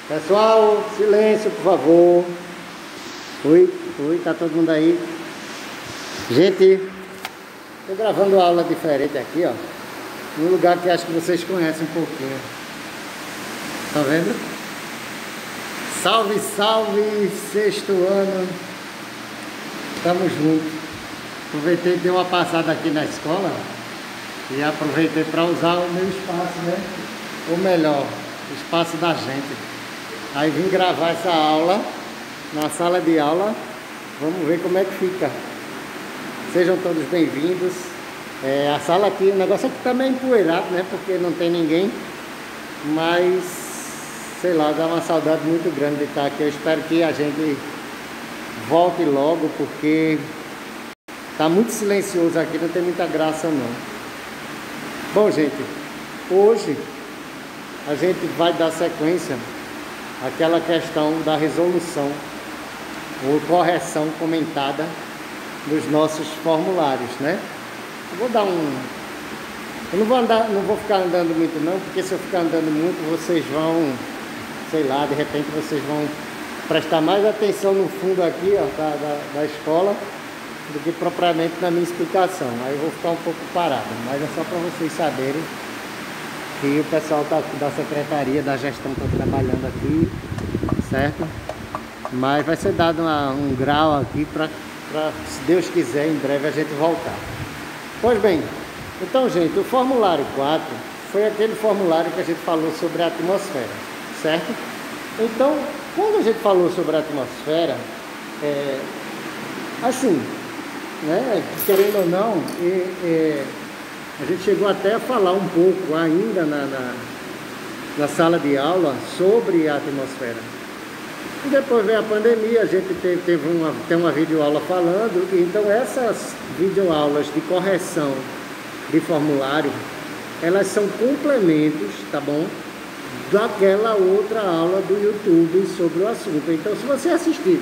Pessoal, silêncio, por favor. Oi, tá todo mundo aí? Gente, tô gravando uma aula diferente aqui, ó. Num lugar que acho que vocês conhecem um pouquinho. Tá vendo? Salve, salve, sexto ano. Tamo junto. Aproveitei, dei uma passada aqui na escola e aproveitei para usar o meu espaço, né? Ou melhor, o espaço da gente. Aí vim gravar essa aula na sala de aula. Vamos ver como é que fica. Sejam todos bem-vindos. A sala aqui, o negócio aqui tá meio empoeirado, né? Porque não tem ninguém. Mas, sei lá, dá uma saudade muito grande de estar aqui. Eu espero que a gente volte logo, porque tá muito silencioso aqui, não tem muita graça não. Bom, gente, hoje a gente vai dar sequência àquela questão da resolução ou correção comentada dos nossos formulários, né? Eu vou dar eu não vou ficar andando muito não, porque se eu ficar andando muito, vocês vão, sei lá, de repente vocês vão prestar mais atenção no fundo aqui, ó, da escola, do que propriamente na minha explicação. Aí eu vou ficar um pouco parado, mas é só para vocês saberem que o pessoal da secretaria, da gestão está trabalhando aqui, certo? Mas vai ser dado um grau aqui para, se Deus quiser, em breve a gente voltar. Pois bem, então, gente, o formulário 4 foi aquele formulário que a gente falou sobre a atmosfera, certo? Então, quando a gente falou sobre a atmosfera, assim, né, querendo ou não, a gente chegou até a falar um pouco ainda na sala de aula sobre a atmosfera. E depois veio a pandemia, a gente tem uma videoaula falando, então essas videoaulas de correção de formulário, elas são complementos, tá bom? Daquela outra aula do YouTube sobre o assunto. Então, se você assistir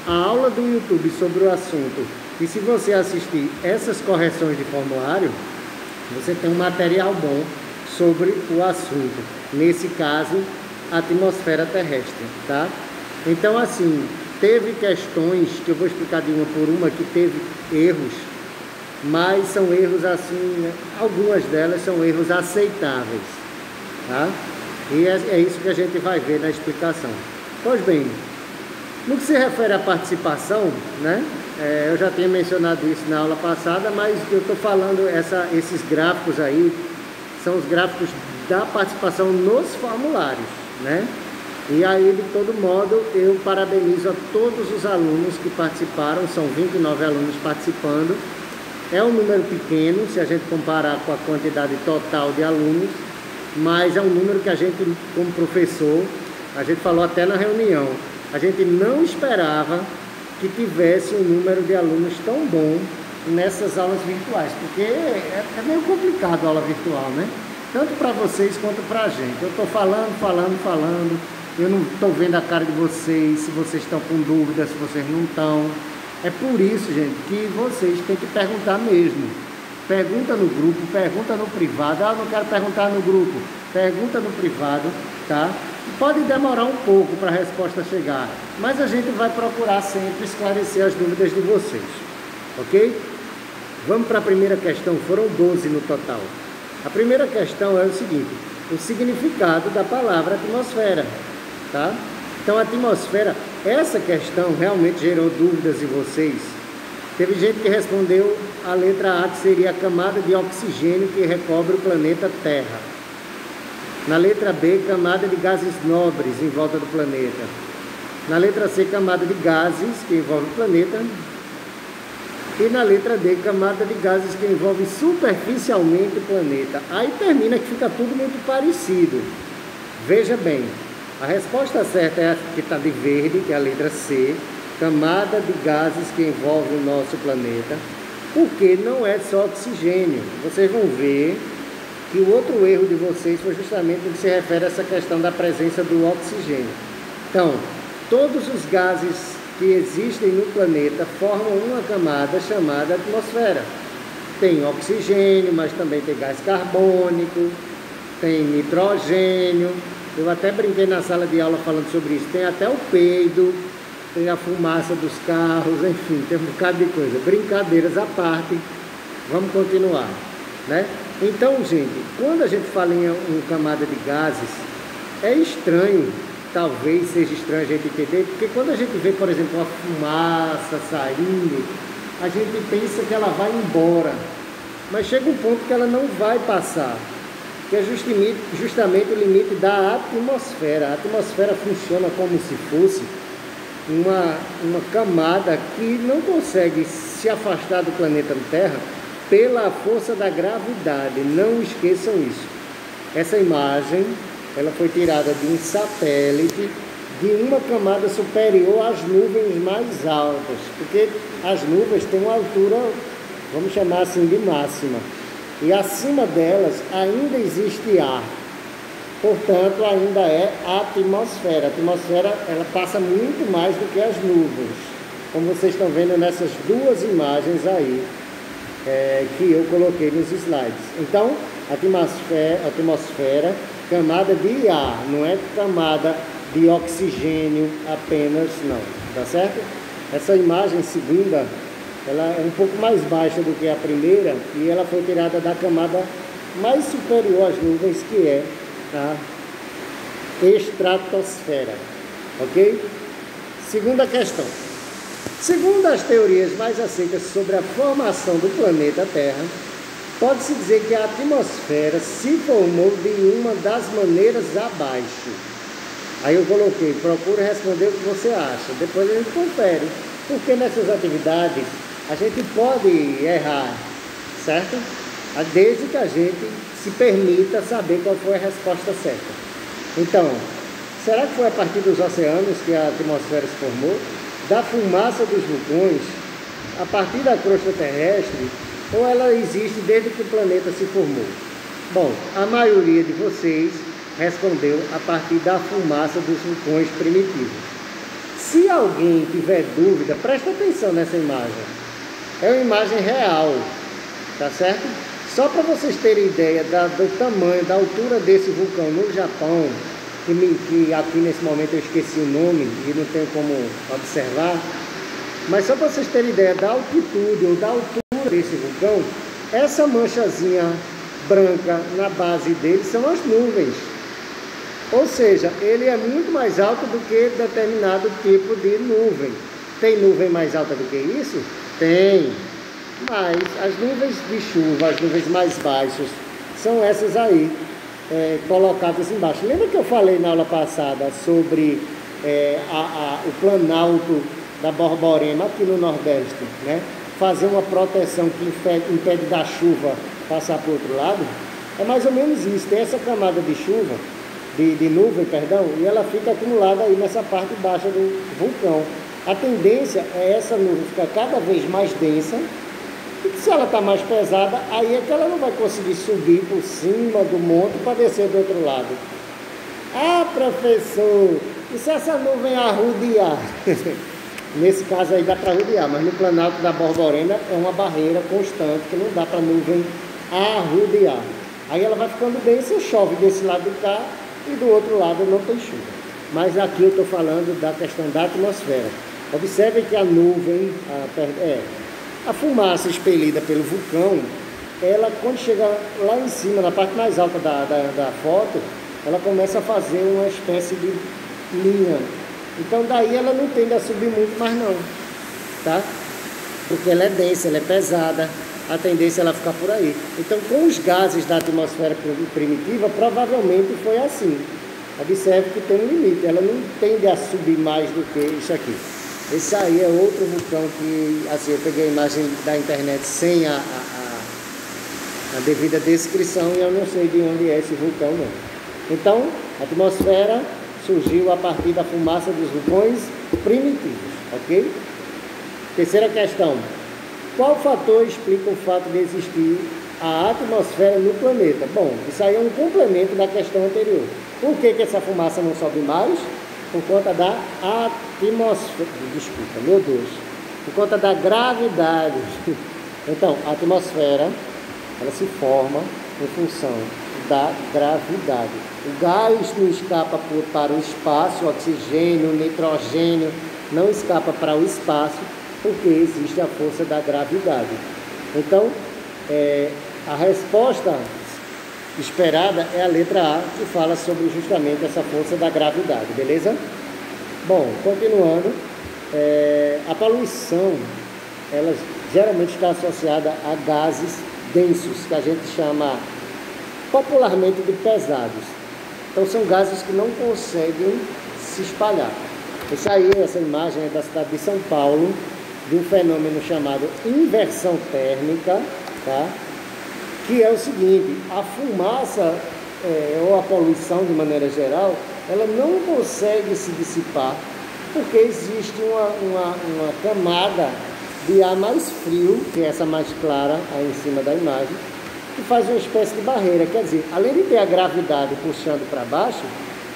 a aula do YouTube sobre o assunto e se você assistir essas correções de formulário, você tem um material bom sobre o assunto. Nesse caso, a atmosfera terrestre, tá? Então, assim, teve questões que eu vou explicar de uma por uma que teve erros, mas são erros assim, algumas delas são erros aceitáveis, tá? E é isso que a gente vai ver na explicação. Pois bem, no que se refere à participação, né? Eu já tinha mencionado isso na aula passada, mas eu estou falando, esses gráficos aí, são os gráficos da participação nos formulários, né? E aí, de todo modo, eu parabenizo a todos os alunos que participaram, são 29 alunos participando. É um número pequeno, se a gente comparar com a quantidade total de alunos, mas é um número que a gente, como professor, a gente falou até na reunião, a gente não esperava que tivesse um número de alunos tão bom nessas aulas virtuais, porque é meio complicado a aula virtual, né? Tanto para vocês quanto para a gente. Eu estou falando, eu não estou vendo a cara de vocês, se vocês estão com dúvidas, se vocês não estão. É por isso, gente, que vocês têm que perguntar mesmo. Pergunta no grupo, pergunta no privado. Ah, não quero perguntar no grupo. Pergunta no privado, tá? Pode demorar um pouco para a resposta chegar, mas a gente vai procurar sempre esclarecer as dúvidas de vocês, ok? Vamos para a primeira questão, foram 12 no total. A primeira questão é o seguinte, o significado da palavra atmosfera, tá? Então, a atmosfera, essa questão realmente gerou dúvidas em vocês. Teve gente que respondeu a letra A, que seria a camada de oxigênio que recobre o planeta Terra. Na letra B, camada de gases nobres em volta do planeta. Na letra C, camada de gases que envolve o planeta. E na letra D, camada de gases que envolve superficialmente o planeta. Aí termina que fica tudo muito parecido. Veja bem, a resposta certa é a que está de verde, que é a letra C, camada de gases que envolve o nosso planeta, porque não é só oxigênio. Vocês vão ver que o outro erro de vocês foi justamente o que se refere a essa questão da presença do oxigênio. Então, todos os gases que existem no planeta formam uma camada chamada atmosfera. Tem oxigênio, mas também tem gás carbônico, tem nitrogênio, Eu até brinquei na sala de aula falando sobre isso. Tem até o peido, tem a fumaça dos carros, enfim, tem um bocado de coisa. Brincadeiras à parte, vamos continuar, né? Então, gente, quando a gente fala em camada de gases, é estranho, talvez seja estranho a gente entender, porque quando a gente vê, por exemplo, a fumaça saindo, a gente pensa que ela vai embora, mas chega um ponto que ela não vai passar, que é justamente o limite da atmosfera. A atmosfera funciona como se fosse uma camada que não consegue se afastar do planeta Terra pela força da gravidade. Não esqueçam isso. Essa imagem, ela foi tirada de um satélite de uma camada superior às nuvens mais altas, porque as nuvens têm uma altura, vamos chamar assim, de máxima, e acima delas ainda existe ar, portanto ainda é atmosfera. A atmosfera, ela passa muito mais do que as nuvens, como vocês estão vendo nessas duas imagens aí, que eu coloquei nos slides. Então, atmosfera, camada de ar, não é camada de oxigênio apenas, não, tá certo? Essa imagem segunda, ela é um pouco mais baixa do que a primeira, e ela foi tirada da camada mais superior às nuvens, que é a estratosfera, ok? Segunda questão. Segundo as teorias mais aceitas sobre a formação do planeta Terra, pode-se dizer que a atmosfera se formou de uma das maneiras abaixo. Aí eu coloquei, procure responder o que você acha. Depois a gente confere, porque nessas atividades a gente pode errar, certo? Desde que a gente se permita saber qual foi a resposta certa. Então, será que foi a partir dos oceanos que a atmosfera se formou? Da fumaça dos vulcões? A partir da crosta terrestre? Ou ela existe desde que o planeta se formou? Bom, a maioria de vocês respondeu a partir da fumaça dos vulcões primitivos. Se alguém tiver dúvida, presta atenção nessa imagem. É uma imagem real, tá certo? Só para vocês terem ideia do tamanho, da altura desse vulcão no Japão, que aqui nesse momento eu esqueci o nome e não tenho como observar, mas só para vocês terem ideia da altitude ou da altura desse vulcão, essa manchazinha branca na base dele são as nuvens. Ou seja, ele é muito mais alto do que determinado tipo de nuvem. Tem nuvem mais alta do que isso? Tem. Mas as nuvens de chuva, as nuvens mais baixas, são essas aí, colocadas embaixo. Lembra que eu falei na aula passada sobre o planalto da Borborema aqui no Nordeste, né? Fazer uma proteção que impede da chuva passar para o outro lado? É mais ou menos isso. Tem essa camada de chuva, de nuvem, perdão, e ela fica acumulada aí nessa parte baixa do vulcão. A tendência é essa nuvem ficar cada vez mais densa, e se ela está mais pesada, aí é que ela não vai conseguir subir por cima do monte para descer do outro lado. Ah, professor, e se essa nuvem arrodear? Nesse caso aí dá para arrodear, mas no Planalto da Borborema é uma barreira constante que não dá para a nuvem arrodear. Aí ela vai ficando densa, chove desse lado de cá e do outro lado não tem chuva. Mas aqui eu estou falando da questão da atmosfera. Observe que a nuvem, a fumaça expelida pelo vulcão, ela quando chega lá em cima, na parte mais alta da foto, ela começa a fazer uma espécie de linha. Então daí ela não tende a subir muito mais não, tá? Porque ela é densa, ela é pesada, a tendência é ela ficar por aí. Então com os gases da atmosfera primitiva, provavelmente foi assim. Observe que tem um limite, ela não tende a subir mais do que isso aqui. Esse aí é outro vulcão que, assim, eu peguei a imagem da internet sem a devida descrição e eu não sei de onde é esse vulcão não. Então, a atmosfera surgiu a partir da fumaça dos vulcões primitivos, ok? Terceira questão. Qual fator explica o fato de existir a atmosfera no planeta? Bom, isso aí é um complemento da questão anterior. Por que essa fumaça não sobe mais? Por conta da atmosfera, desculpa, meu Deus, por conta da gravidade. Então, a atmosfera, ela se forma em função da gravidade. O gás não escapa para o espaço, o oxigênio, o nitrogênio não escapa para o espaço, porque existe a força da gravidade. Então, a resposta esperada é a letra A, que fala sobre justamente essa força da gravidade, beleza? Bom, continuando, a poluição, ela geralmente está associada a gases densos, que a gente chama popularmente de pesados. Então são gases que não conseguem se espalhar. Essa imagem é da cidade de São Paulo, de um fenômeno chamado inversão térmica, tá? Que é o seguinte: a fumaça ou a poluição de maneira geral, ela não consegue se dissipar, porque existe uma camada de ar mais frio, que é essa mais clara aí em cima da imagem, que faz uma espécie de barreira. Quer dizer, além de ter a gravidade puxando para baixo,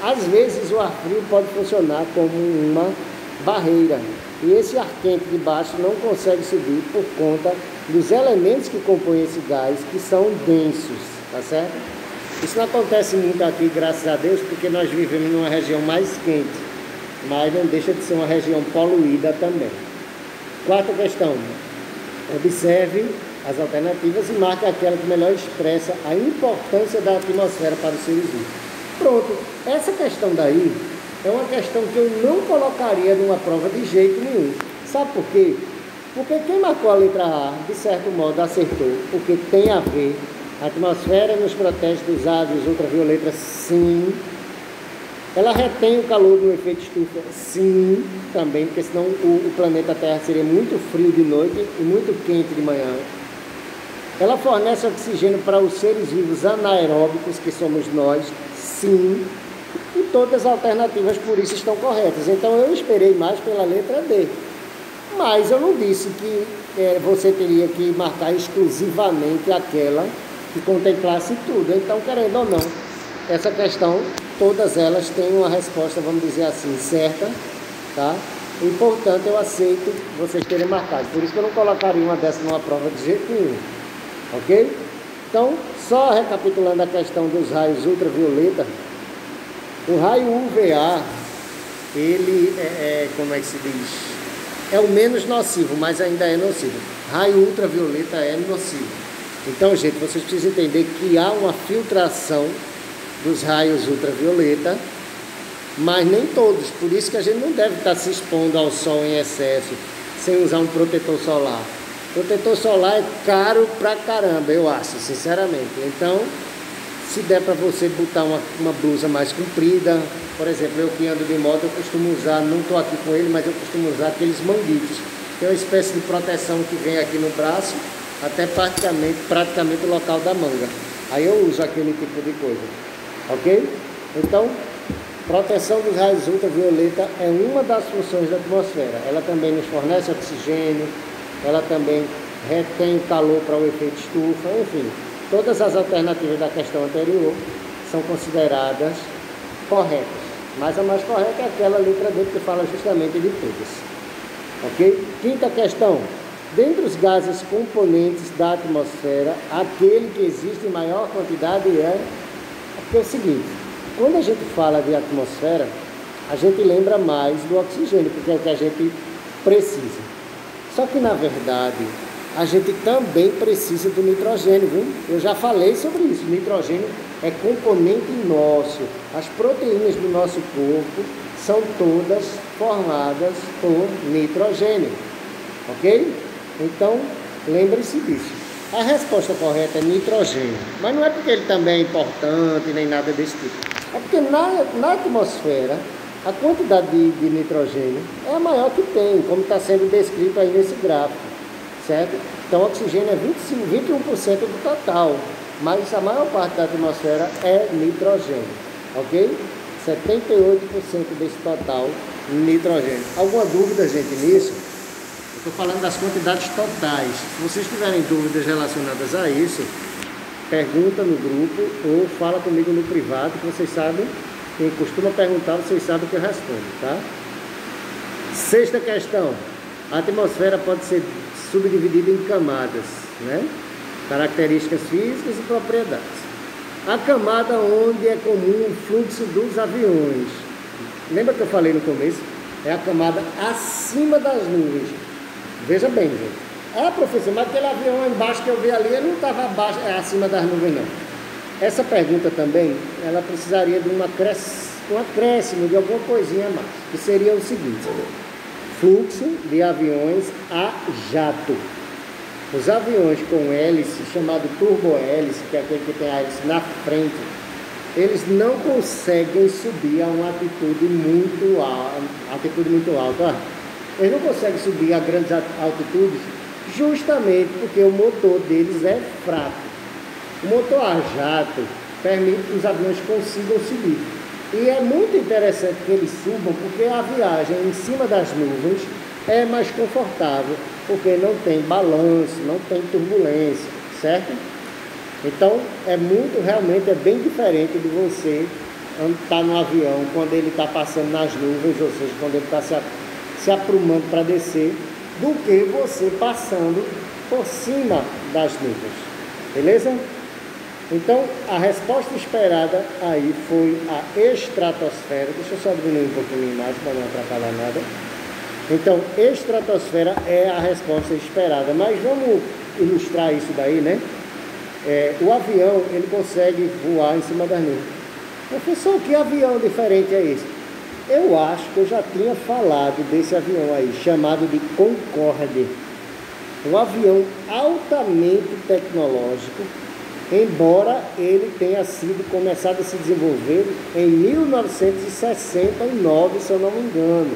às vezes o ar frio pode funcionar como uma barreira. E esse ar quente de baixo não consegue subir por conta dos elementos que compõem esse gás, que são densos, tá certo? Isso não acontece muito aqui, graças a Deus, porque nós vivemos numa região mais quente, mas não deixa de ser uma região poluída também. Quarta questão: observe as alternativas e marque aquela que melhor expressa a importância da atmosfera para os seres vivos. Pronto, essa questão daí é uma questão que eu não colocaria numa prova de jeito nenhum. Sabe por quê? Porque quem marcou a letra A, de certo modo, acertou, porque tem a ver. A atmosfera nos protege dos raios ultravioletas, sim. Ela retém o calor do efeito estufa, sim, também, porque senão o planeta Terra seria muito frio de noite e muito quente de manhã. Ela fornece oxigênio para os seres vivos anaeróbicos, que somos nós, sim. E todas as alternativas por isso estão corretas. Então eu esperei mais pela letra D. Mas eu não disse que você teria que marcar exclusivamente aquela que contemplasse tudo. Então, querendo ou não, essa questão, todas elas têm uma resposta, vamos dizer assim, certa, tá? E, portanto, eu aceito vocês terem marcado. Por isso que eu não colocaria uma dessa numa prova de jeito nenhum, ok? Então, só recapitulando a questão dos raios ultravioleta, o raio UVA, ele como é que se diz? É o menos nocivo, mas ainda é nocivo. Raio ultravioleta é nocivo. Então, gente, vocês precisam entender que há uma filtração dos raios ultravioleta, mas nem todos. Por isso que a gente não deve estar se expondo ao sol em excesso, sem usar um protetor solar. Protetor solar é caro pra caramba, eu acho, sinceramente. Então, se der para você botar uma blusa mais comprida, por exemplo, eu que ando de moto, eu costumo usar, não estou aqui com ele, mas eu costumo usar aqueles manguitos, que é uma espécie de proteção que vem aqui no braço, até praticamente o local da manga. Aí eu uso aquele tipo de coisa, ok? Então, proteção dos raios ultravioleta é uma das funções da atmosfera. Ela também nos fornece oxigênio, ela também retém calor para o efeito estufa, enfim. Todas as alternativas da questão anterior são consideradas corretas. Mas a mais correta é aquela letra D, que fala justamente de todas. Ok? Quinta questão. Dentre os gases componentes da atmosfera, aquele que existe em maior quantidade porque é o seguinte: quando a gente fala de atmosfera, a gente lembra mais do oxigênio, porque é o que a gente precisa. Só que, na verdade, a gente também precisa do nitrogênio, viu? Eu já falei sobre isso. O nitrogênio é componente nosso. As proteínas do nosso corpo são todas formadas por nitrogênio, ok? Então, lembre-se disso. A resposta correta é nitrogênio, mas não é porque ele também é importante, nem nada desse tipo. É porque na atmosfera, a quantidade de nitrogênio é a maior que tem, como está sendo descrito aí nesse gráfico, certo? Então, o oxigênio é 21% do total, mas a maior parte da atmosfera é nitrogênio, ok? 78% desse total nitrogênio. Alguma dúvida, gente, nisso? Estou falando das quantidades totais. Se vocês tiverem dúvidas relacionadas a isso, pergunta no grupo ou fala comigo no privado, que vocês sabem, quem costuma perguntar, vocês sabem que eu respondo, tá? Sexta questão. A atmosfera pode ser subdividida em camadas, né? Características físicas e propriedades. A camada onde é comum o fluxo dos aviões. Lembra que eu falei no começo? É a camada acima das nuvens. Veja bem, gente. Ah, professor, mas aquele avião embaixo que eu vi ali, ele não estava abaixo, acima das nuvens, não. Essa pergunta também, ela precisaria de um acréscimo de alguma coisinha a mais. Que seria o seguinte: fluxo de aviões a jato. Os aviões com hélice, chamado turbohélice, que é aquele que tem a hélice na frente, eles não conseguem subir a uma altitude muito alta. Eles não conseguem subir a grandes altitudes justamente porque o motor deles é fraco. O motor a jato permite que os aviões consigam subir. E é muito interessante que eles subam porque a viagem em cima das nuvens é mais confortável, porque não tem balanço, não tem turbulência, certo? Então, realmente é bem diferente de você estar no avião quando ele está passando nas nuvens, ou seja, quando ele está se aprumando para descer, do que você passando por cima das nuvens, beleza? Então, a resposta esperada aí foi a estratosfera. Deixa eu só diminuir um pouquinho a imagem para não atrapalhar nada. Então, estratosfera é a resposta esperada. Mas vamos ilustrar isso daí, né? O avião, ele consegue voar em cima das nuvens. Professor, que avião diferente é esse? Eu acho que eu já tinha falado desse avião aí, chamado de Concorde. Um avião altamente tecnológico, embora ele tenha sido começado a se desenvolver em 1969, se eu não me engano.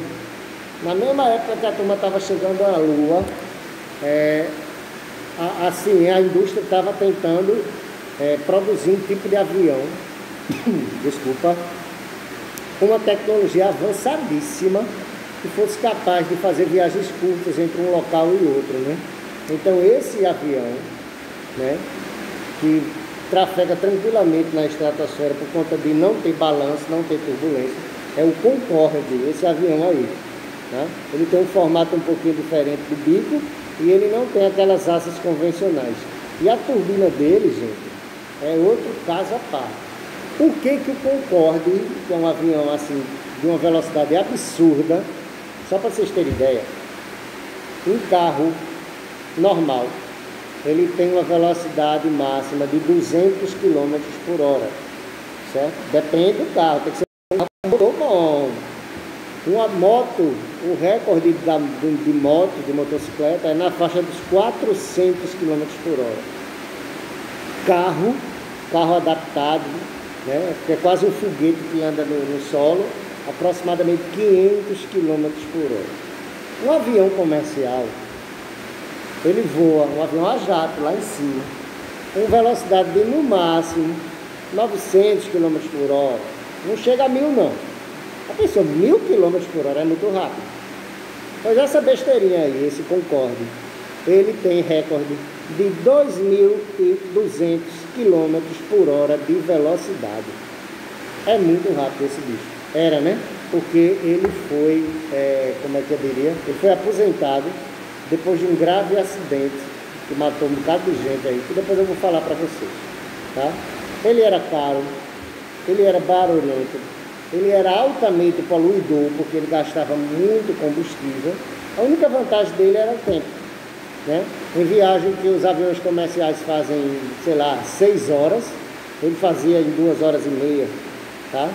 Na mesma época que a turma estava chegando à Lua, a indústria estava tentando produzir um tipo de avião, desculpa, com uma tecnologia avançadíssima que fosse capaz de fazer viagens curtas entre um local e outro, né? Então esse avião, né, que trafega tranquilamente na estratosfera por conta de não ter balanço, não ter turbulência, é o Concorde, esse avião aí, tá? Ele tem um formato um pouquinho diferente do bico e ele não tem aquelas asas convencionais. E a turbina dele, gente, é outro caso à parte. Por que que o Concorde, que é um avião assim de uma velocidade absurda, só para vocês terem ideia, um carro normal, ele tem uma velocidade máxima de 200 km por hora, certo? Depende do carro, tem que ser um carro bom. Uma moto, o recorde de moto, de motocicleta, é na faixa dos 400 km por hora. Carro adaptado, né? Que é quase um foguete que anda no solo, aproximadamente 500 km por hora. Um avião comercial, ele voa, um avião a jato lá em cima, com velocidade de no máximo 900 km por hora. Não chega a 1000 não. A pessoa, 1000 km por hora é muito rápido. Pois essa besteirinha aí, esse Concorde, ele tem recorde de 2.200 km por hora de velocidade. É muito rápido esse bicho. Era, né? Porque ele foi, como é que eu diria? Ele foi aposentado depois de um grave acidente que matou um bocado de gente aí, que depois eu vou falar para vocês, tá? Ele era caro, ele era barulhento, ele era altamente poluidor, porque ele gastava muito combustível. A única vantagem dele era o tempo, né? Em viagem que os aviões comerciais fazem, sei lá, 6 horas, ele fazia em 2 horas e meia, tá?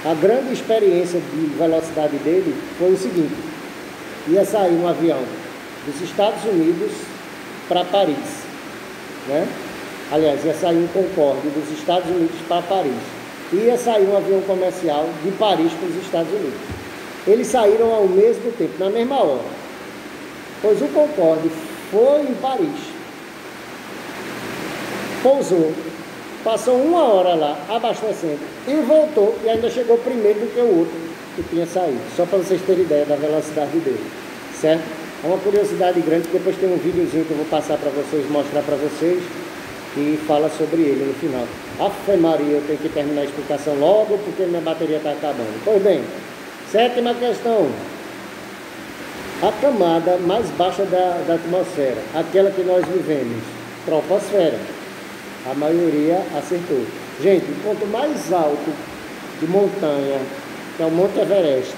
A grande experiência de velocidade dele foi o seguinte: ia sair um avião dos Estados Unidos para Paris, né? Aliás, ia sair um Concorde dos Estados Unidos para Paris. Ia sair um avião comercial de Paris para os Estados Unidos. Eles saíram ao mesmo tempo, na mesma hora. Pois o Concorde foi em Paris, pousou, passou 1 hora lá, abastecendo, e voltou, e ainda chegou primeiro do que o outro que tinha saído. Só para vocês terem ideia da velocidade dele, certo? É uma curiosidade grande, depois tem um videozinho que eu vou passar para vocês, mostrar para vocês, e fala sobre ele no final. Ave Maria, eu tenho que terminar a explicação logo, porque minha bateria está acabando. Pois bem, 7ª questão. A camada mais baixa da atmosfera, aquela que nós vivemos, troposfera. A maioria acertou. Gente, o ponto mais alto de montanha, que é o Monte Everest,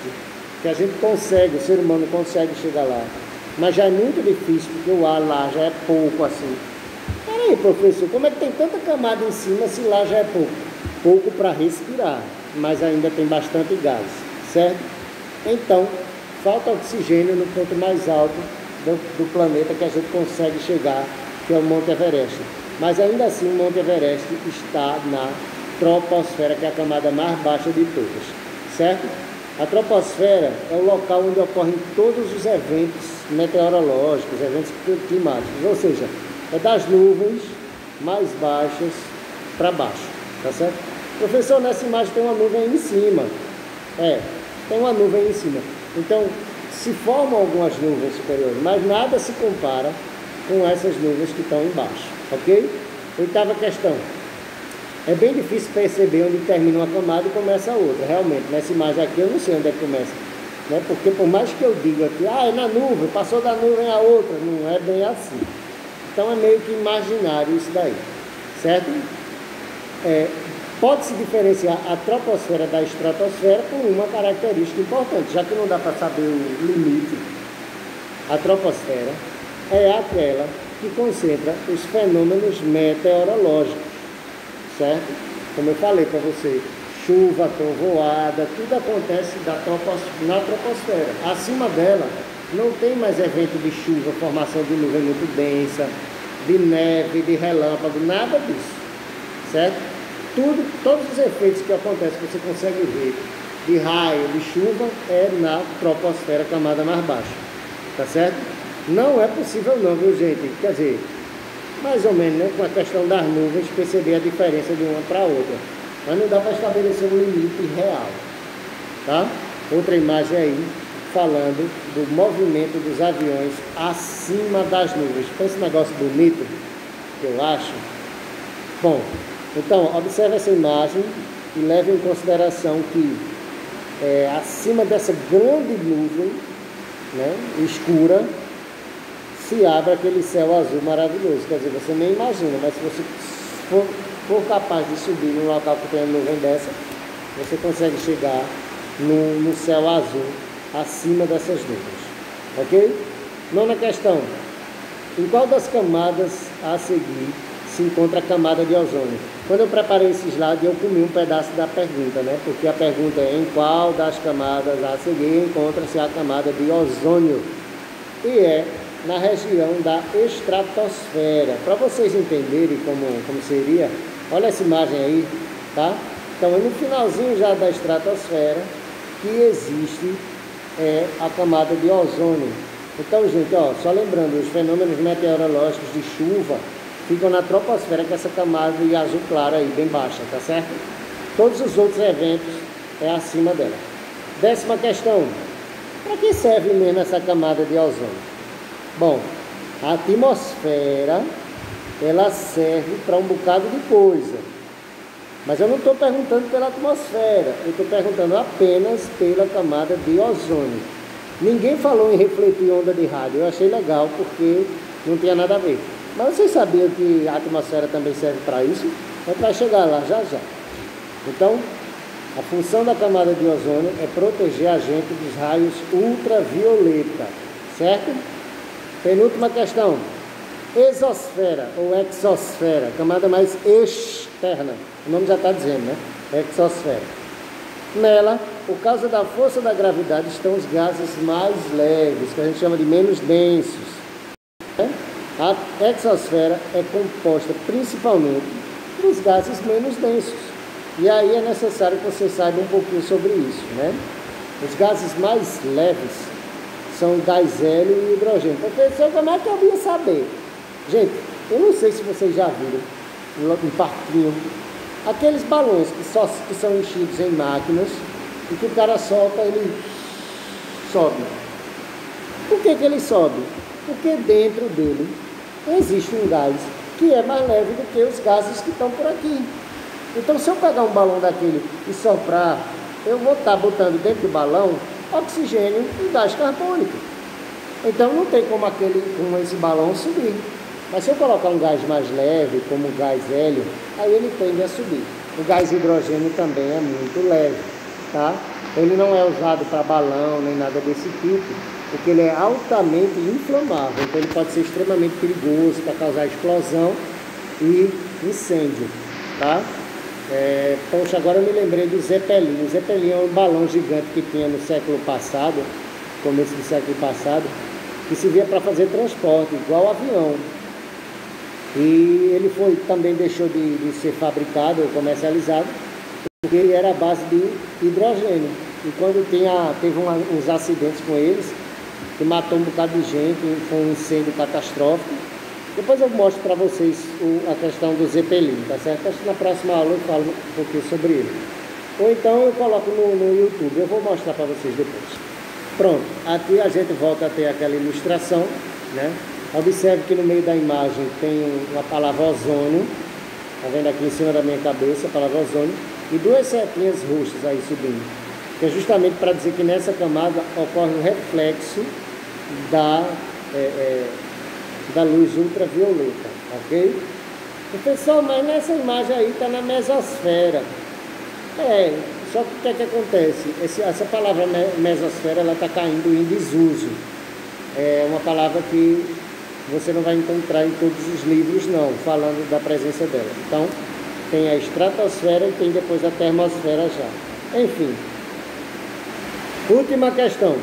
que a gente consegue, o ser humano consegue chegar lá, mas já é muito difícil, porque o ar lá já é pouco assim. Peraí, professor, como é que tem tanta camada em cima se lá já é pouco? Pouco para respirar, mas ainda tem bastante gás, certo? Então, falta oxigênio no ponto mais alto do planeta que a gente consegue chegar, que é o Monte Everest. Mas ainda assim o Monte Everest está na troposfera, que é a camada mais baixa de todas, certo? A troposfera é o local onde ocorrem todos os eventos meteorológicos, eventos climáticos, ou seja, é das nuvens mais baixas para baixo, tá certo? Professor, nessa imagem tem uma nuvem em cima. Tem uma nuvem em cima. Então, se formam algumas nuvens superiores, mas nada se compara com essas nuvens que estão embaixo, ok? Oitava questão. É bem difícil perceber onde termina uma camada e começa a outra. Realmente, nessa imagem aqui eu não sei onde é que começa, né? Porque por mais que eu diga que é na nuvem, passou da nuvem a outra, não é bem assim. Então é meio que imaginário isso daí, certo? Pode-se diferenciar a troposfera da estratosfera por uma característica importante, já que não dá para saber o limite. A troposfera é aquela que concentra os fenômenos meteorológicos, certo? Como eu falei para você, chuva, trovoada, tudo acontece na troposfera. Acima dela não tem mais evento de chuva, formação de nuvem muito densa, de neve, de relâmpago, nada disso, certo? Todos os efeitos que acontecem, que você consegue ver, de raio, de chuva, é na troposfera, camada mais baixa, tá certo? Não é possível não, viu gente? Quer dizer, mais ou menos, né, com a questão das nuvens, perceber a diferença de uma para outra, mas não dá para estabelecer um limite real, tá? Outra imagem aí, falando do movimento dos aviões acima das nuvens. Pensa esse negócio bonito, que eu acho. Bom, então, observe essa imagem e leve em consideração que acima dessa grande nuvem, né, escura, se abre aquele céu azul maravilhoso. Quer dizer, você nem imagina, mas se você for capaz de subir num local que tem uma nuvem dessa, você consegue chegar no céu azul acima dessas nuvens, ok? Nona questão: em qual das camadas a seguir se encontra a camada de ozônio? Quando eu preparei esse slide, eu comi um pedaço da pergunta, né? Porque a pergunta é: em qual das camadas a seguir encontra-se a camada de ozônio? E é na região da estratosfera. Para vocês entenderem como seria, olha essa imagem aí, tá? Então é no finalzinho já da estratosfera que existe a camada de ozônio. Então, gente, ó, só lembrando, os fenômenos meteorológicos de chuva ficam na troposfera, que é essa camada de azul claro aí, bem baixa, tá certo? Todos os outros eventos é acima dela. 10ª questão: para que serve mesmo essa camada de ozônio? Bom, a atmosfera, ela serve para um bocado de coisa. Mas eu não estou perguntando pela atmosfera, eu estou perguntando apenas pela camada de ozônio. Ninguém falou em refletir onda de rádio. Eu achei legal porque não tinha nada a ver. Mas vocês sabiam que a atmosfera também serve para isso? É para chegar lá já já. Então, a função da camada de ozônio é proteger a gente dos raios ultravioleta, certo? Penúltima questão: exosfera ou exosfera, camada mais externa. O nome já está dizendo, né? Exosfera. Nela, por causa da força da gravidade, estão os gases mais leves, que a gente chama de menos densos, né? A exosfera é composta principalmente dos gases menos densos. E aí é necessário que você saiba um pouquinho sobre isso, né? Os gases mais leves são gás hélio e hidrogênio. Professor, como é que eu ia saber? Gente, eu não sei se vocês já viram em parquinho aqueles balões que são enchidos em máquinas e que o cara solta, ele sobe. Por que ele sobe? Porque dentro dele existe um gás que é mais leve do que os gases que estão por aqui. Então, se eu pegar um balão daquele e soprar, eu vou estar botando dentro do balão oxigênio e gás carbônico. Então, não tem como esse balão subir. Mas se eu colocar um gás mais leve, como o gás hélio, aí ele tende a subir. o gás hidrogênio também é muito leve, tá? Ele não é usado para balão nem nada desse tipo, porque ele é altamente inflamável, então ele pode ser extremamente perigoso para causar explosão e incêndio, tá? Poxa, agora eu me lembrei do Zeppelin. O Zeppelin é um balão gigante que tinha no século passado, começo do século passado, que se via para fazer transporte, igual avião. E ele também deixou de ser fabricado ou comercializado, porque ele era à base de hidrogênio. E quando teve uns acidentes com eles, que matou um bocado de gente, foi um incêndio catastrófico. Depois eu mostro para vocês a questão do Zeppelin, tá certo? Acho que na próxima aula eu falo um pouquinho sobre ele. Ou então eu coloco no YouTube, eu vou mostrar para vocês depois. Pronto, aqui a gente volta a ter aquela ilustração, né? Observe que no meio da imagem tem uma palavra ozônio, tá vendo aqui em cima da minha cabeça, a palavra ozônio, e duas setinhas roxas aí subindo, que é justamente para dizer que nessa camada ocorre um reflexo da luz ultravioleta, ok? Professor, mas nessa imagem aí está na mesosfera. Só que o que acontece? Essa palavra mesosfera, ela está caindo em desuso. É uma palavra que você não vai encontrar em todos os livros, não, falando da presença dela. Então, tem a estratosfera e tem depois a termosfera já. Enfim. Última questão.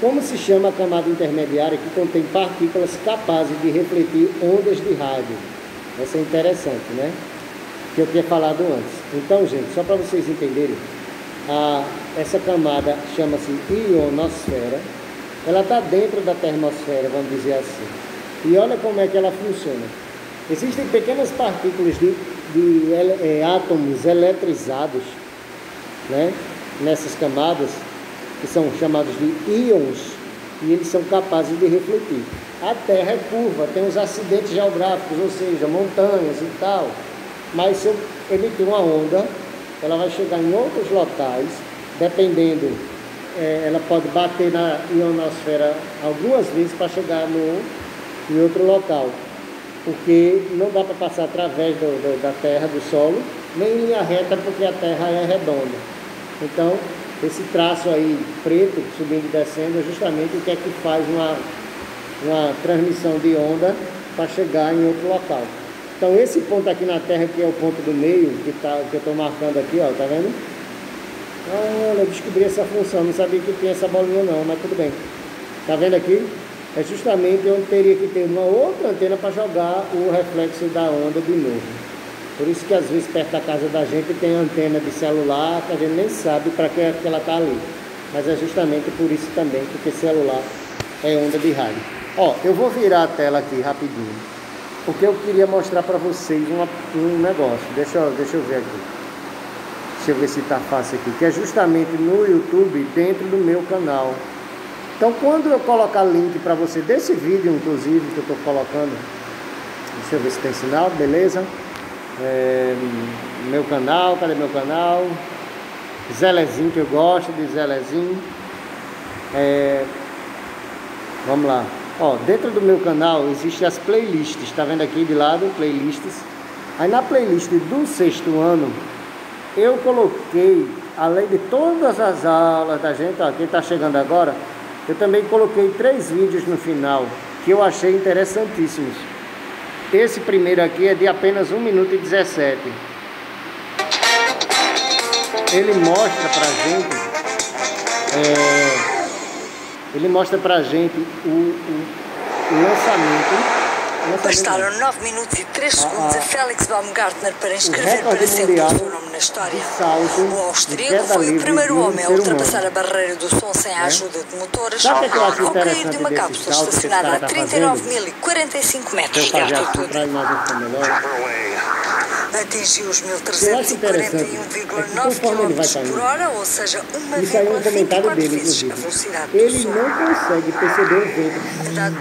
Como se chama a camada intermediária que contém partículas capazes de refletir ondas de rádio? Essa é interessante, né? Que eu tinha falado antes. Então, gente, só para vocês entenderem, essa camada chama-se ionosfera. Ela está dentro da termosfera, vamos dizer assim. E olha como é que ela funciona. Existem pequenas partículas de átomos eletrizados, né, nessas camadas, que são chamados de íons, e eles são capazes de refletir. A Terra é curva, tem os acidentes geográficos, ou seja, montanhas e tal, mas se eu emitir uma onda, ela vai chegar em outros locais, dependendo, ela pode bater na ionosfera algumas vezes para chegar em outro local, porque não dá para passar através da Terra, do solo, nem em linha reta, porque a Terra é redonda. Então, esse traço aí preto, subindo e descendo, é justamente o que é que faz uma transmissão de onda para chegar em outro local. Então esse ponto aqui na Terra, que é o ponto do meio, que eu estou marcando aqui, ó, tá vendo? Olha, eu descobri essa função, não sabia que tinha essa bolinha não, mas tudo bem. Tá vendo aqui? É justamente onde teria que ter uma outra antena para jogar o reflexo da onda de novo. Por isso que às vezes perto da casa da gente tem antena de celular, que a gente nem sabe para que ela está ali. Mas é justamente por isso também, porque celular é onda de rádio. Ó, eu vou virar a tela aqui rapidinho, porque eu queria mostrar para vocês um negócio. Deixa eu ver aqui. Deixa eu ver se está fácil aqui. Que é justamente no YouTube, dentro do meu canal. Então quando eu colocar link para você desse vídeo, inclusive, que eu estou colocando, deixa eu ver se tem sinal, beleza? Meu canal, cadê meu canal? Zelezinho, que eu gosto de Zelezinho. Vamos lá. Ó, dentro do meu canal existem as playlists, tá vendo aqui de lado, playlists. Aí na playlist do 6º ano, eu coloquei, além de todas as aulas da gente, ó, quem tá chegando agora, eu também coloquei 3 vídeos no final, que eu achei interessantíssimos. Esse primeiro aqui é de apenas 1 minuto e 17. Ele mostra pra gente, o lançamento. Bastaram 9 minutos e 3 segundos a Felix Baumgartner para inscrever para sempre o seu nome na história. O austríaco foi o primeiro homem a ultrapassar a barreira do som sem a ajuda de motores ao cair de uma cápsula estacionada a 39.045 metros de altitude. Atingiu os 1.341,9 km por hora, ou seja, 1,24 vezes a velocidade do som. Ele não consegue perceber o vento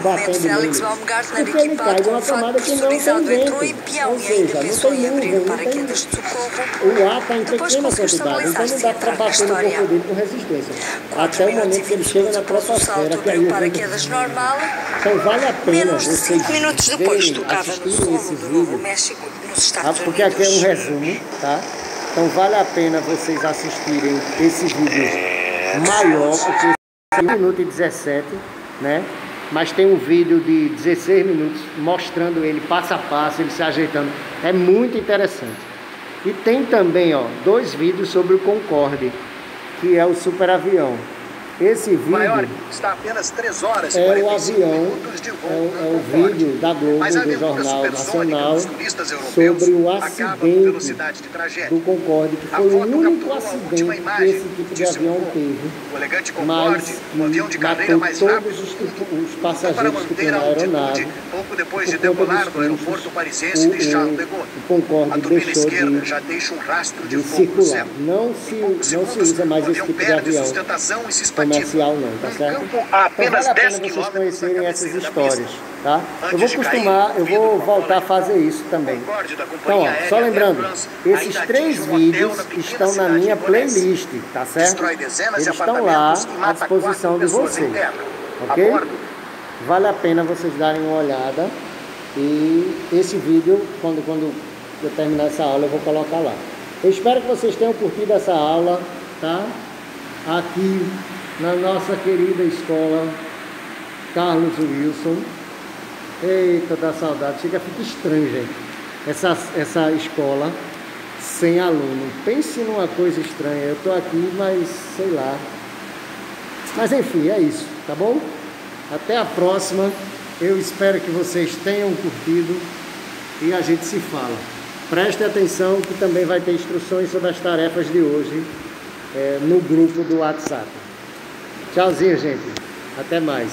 batendo Felix Baumgartner, equipado com um fato pressurizado, entrou em peão e ainda pensou em abrir o paraquedas de socorro. O ar está em pequena quantidade, então não dá para bater no corpo dele com resistência. Até o momento que ele chega na troposfera, que aí o paraquedas normal. Então vale a pena Menos de 5 minutos depois, verem, tocava no solo do Novo México. nos Estados Porque aqui é um Unidos. resumo, tá? Então vale a pena vocês assistirem esse vídeo maior, porque é 1 minuto e 17, né? Mas tem um vídeo de 16 minutos mostrando ele passo a passo, ele se ajeitando. É muito interessante. E tem também, ó, 2 vídeos sobre o Concorde, que é o super avião. Esse vídeo está apenas 3 horas é o avião, é o vídeo da Globo, do Jornal Nacional, sobre o acidente do Concorde, que foi o único acidente que esse tipo de avião teve, mas que matou todos os passageiros que tinham na aeronave. Pouco depois de decolar do aeroporto parisiense de Charles de Gaulle, o Concorde deixou já deixa um rastro de circular. Não se usa mais esse tipo de avião comercial não, tá certo? Então vale a pena vocês conhecerem essas histórias, tá? Eu vou voltar a fazer isso também. Então, ó, só lembrando, esses 3 vídeos estão na minha playlist, tá certo? Eles estão lá à disposição de vocês, ok? Vale a pena vocês darem uma olhada. E esse vídeo, quando eu terminar essa aula, eu vou colocar lá. Eu espero que vocês tenham curtido essa aula, tá? Aqui na nossa querida escola Carlos Wilson. Eita, dá saudade. Fica estranho, gente. Essa escola sem aluno. Pense numa coisa estranha. Eu tô aqui, mas sei lá. Mas enfim, é isso, tá bom? Até a próxima. Eu espero que vocês tenham curtido e a gente se fala. Preste atenção que também vai ter instruções sobre as tarefas de hoje no grupo do WhatsApp. Tchauzinho, gente. Até mais.